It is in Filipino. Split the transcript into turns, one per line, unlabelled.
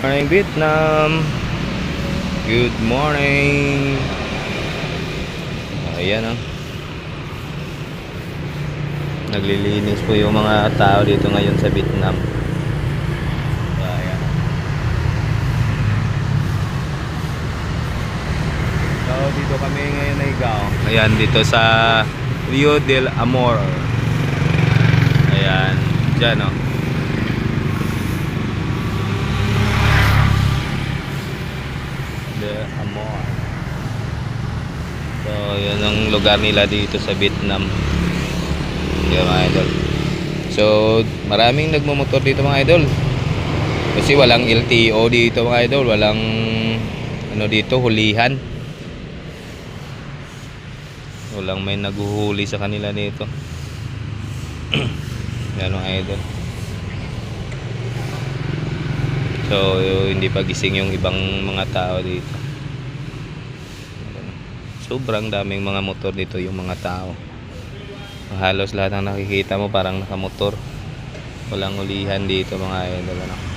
Morning Vietnam. Good morning. Ayan oh. Naglilinis po yung mga tao dito ngayon sa Vietnam. Ayan. So dito kami ngayon na Igao. Ayan dito sa Rio del Amor. Ayan, dyan oh. Amor. So yun ang lugar nila dito sa Vietnam. Yan mga idol. So maraming nagmumotor dito mga idol. Kasi walang LTO dito mga idol. Walang ano dito, hulihan. Walang may naguhuli sa kanila dito. Yan mga idol. So hindi pa gising yung ibang mga tao dito. Sobrang daming mga motor dito yung mga tao. Halos lahat ng nakikita mo parang nakamotor. Walang ulihan dito mga idol ano.